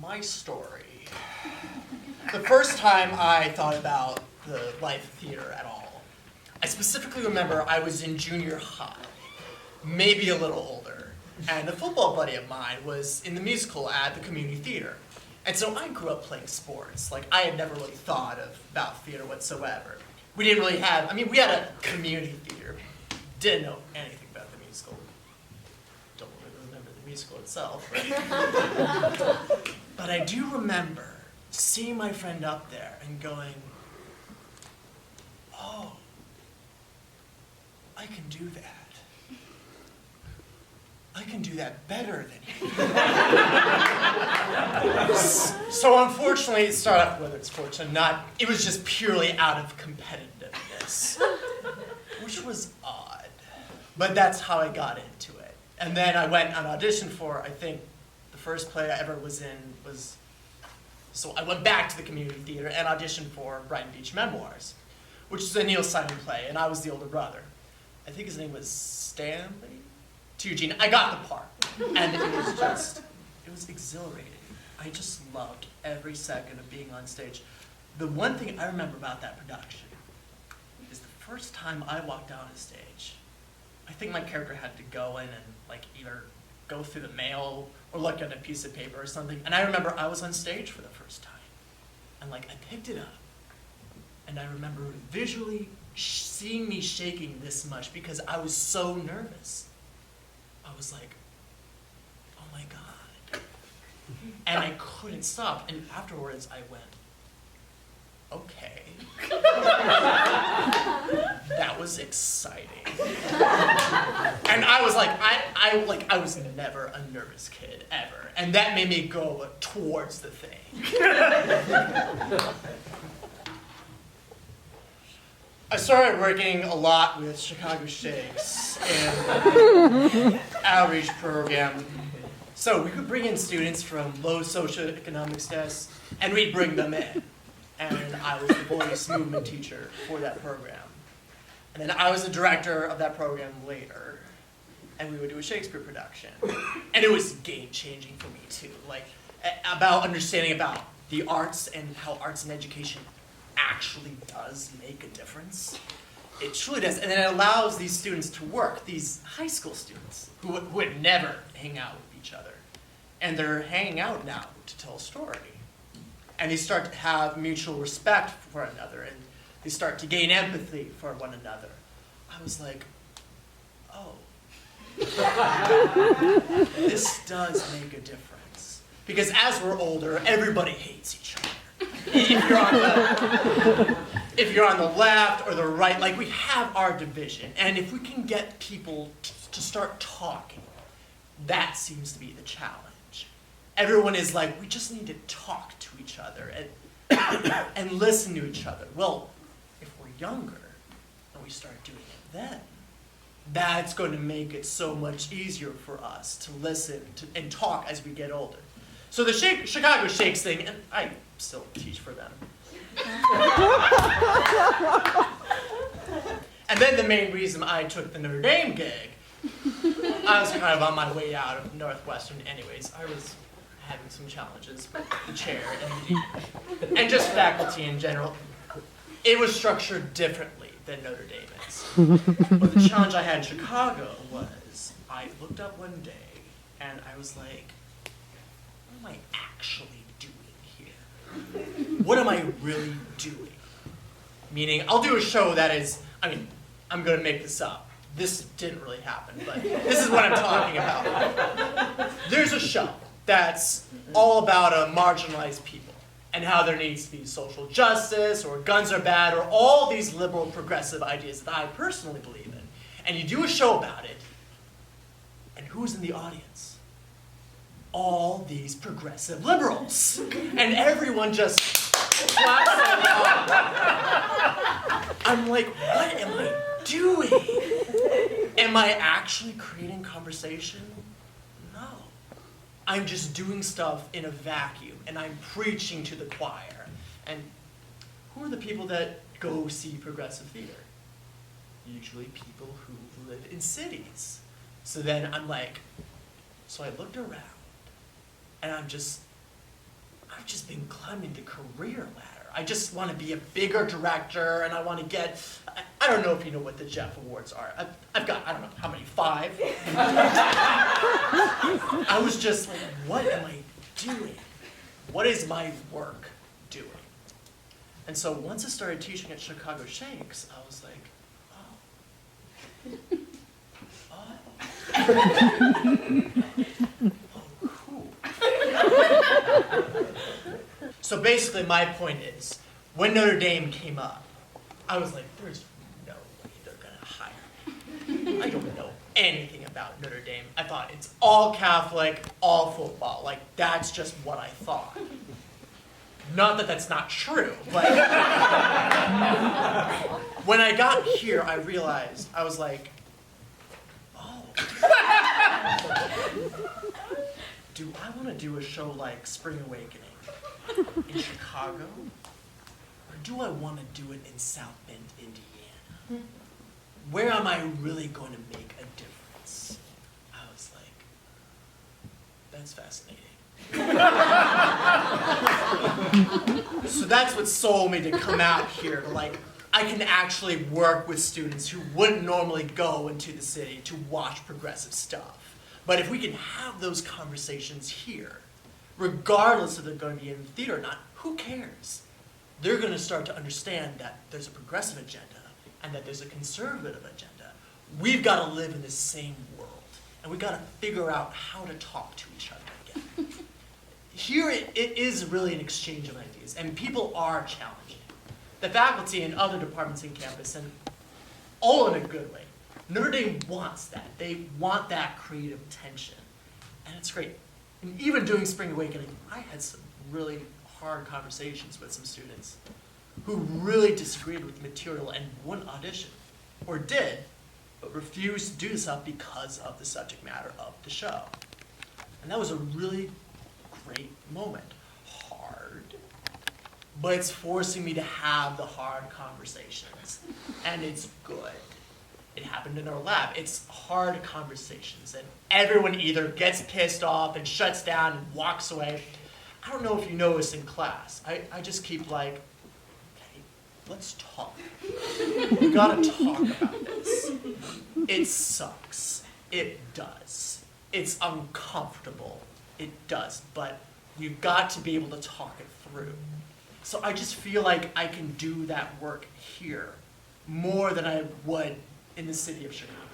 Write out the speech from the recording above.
my story. The first time I thought about the life of theater at all, I specifically remember I was in junior high, maybe a little older, and a football buddy of mine was in the musical at the community theater. And so I grew up playing sports. Like, I had never really thought about theater whatsoever. We didn't really have, we had a community theater. Didn't know anything about the musical. Don't really remember the musical itself. But I do remember seeing my friend up there and going, oh, I can do that. I can do that better than you. So unfortunately, it started off, whether it's fortunate or not, it was just purely out of competitiveness, which was odd. But that's how I got into it. And then I went on audition for, I think, the first play I ever was in was, so I went back to the community theater and auditioned for Brighton Beach Memoirs, which is a Neil Simon play, and I was the older brother. I think his name was Stanley? To Eugene. I got the part. And it was exhilarating. I just loved every second of being on stage. The one thing I remember about that production is the first time I walked out on stage, I think my character had to go in and either go through the mail or look at a piece of paper or something. And I remember I was on stage for the first time. And I picked it up. And I remember visually seeing me shaking this much because I was so nervous. I was like, oh my God. And I couldn't stop. And afterwards I went, okay. That was exciting. And I was like, I was never a nervous kid, ever. And that made me go towards the thing. I started working a lot with Chicago Shakes and outreach program. So we could bring in students from low socioeconomic status, and we'd bring them in. And I was the voice movement teacher for that program. And then I was the director of that program later. And we would do a Shakespeare production. And it was game-changing for me too. About understanding about the arts and how arts and education actually does make a difference. It truly does. And then it allows these students to work, these high school students who would never hang out with each other. And they're hanging out now to tell a story. And they start to have mutual respect for one another, and they start to gain empathy for one another. I was like, oh, this does make a difference. Because as we're older, everybody hates each other. If you're on the left or the right, we have our division. And if we can get people to start talking, that seems to be the challenge. Everyone is like, we just need to talk to each other and listen to each other. Well, if we're younger and we start doing it then, that's going to make it so much easier for us to listen and talk as we get older. So the Chicago Shakes thing, and I still teach for them. And then the main reason I took the Notre Dame gig, I was kind of on my way out of Northwestern anyways. I was having some challenges with the chair and just faculty in general. It was structured differently than Notre Dame is. But the challenge I had in Chicago was I looked up one day and I was like, what am I actually doing here? What am I really doing? Meaning, I'll do a show that is, I'm going to make this up. This didn't really happen, but this is what I'm talking about. There's a show that's all about marginalized people and how there needs to be social justice or guns are bad or all these liberal progressive ideas that I personally believe in. And you do a show about it, and who's in the audience? All these progressive liberals. And everyone just claps along. I'm like, what am I doing? Am I actually creating conversation? No. I'm just doing stuff in a vacuum, and I'm preaching to the choir. And who are the people that go see progressive theater? Usually people who live in cities. So then I'm like, so I looked around, and I'm just I've just been climbing the career ladder. I just want to be a bigger director, and I want to get, I don't know if you know what the Jeff Awards are. I've got, I don't know how many, 5? I was just like, what am I doing? What is my work doing? And so once I started teaching at Chicago Shanks, I was like, oh, cool. So basically my point is, when Notre Dame came up, I was like, there's no way they're gonna hire me. I don't know anything about Notre Dame. I thought it's all Catholic, all football. Like, that's just what I thought. Not that that's not true, but when I got here, I realized, I was like, oh. Do I want to do a show like Spring Awakening in Chicago? Or do I want to do it in South Bend, Indiana? Where am I really going to make a difference? I was like, that's fascinating. So that's what sold me to come out here, to like, I can actually work with students who wouldn't normally go into the city to watch progressive stuff. But if we can have those conversations here, regardless if they're going to be in the theater or not, who cares? They're going to start to understand that there's a progressive agenda and that there's a conservative agenda. We've got to live in the same world, and we've got to figure out how to talk to each other again. Here it is really an exchange of ideas, and people are challenging. The faculty and other departments in campus, and all in a good way. Notre Dame wants that. They want that creative tension, and it's great. And even doing Spring Awakening, I had some really hard conversations with some students who really disagreed with the material and wouldn't audition, or did, but refused to do stuff because of the subject matter of the show. And that was a really great moment. Hard, but it's forcing me to have the hard conversations, and it's good. It happened in our lab. It's hard conversations, and everyone either gets pissed off and shuts down and walks away. I don't know if you notice in class. I just keep like, okay, let's talk. We gotta talk about this. It sucks. It does. It's uncomfortable. It does, but you've got to be able to talk it through. So I just feel like I can do that work here more than I would in the city of Chicago.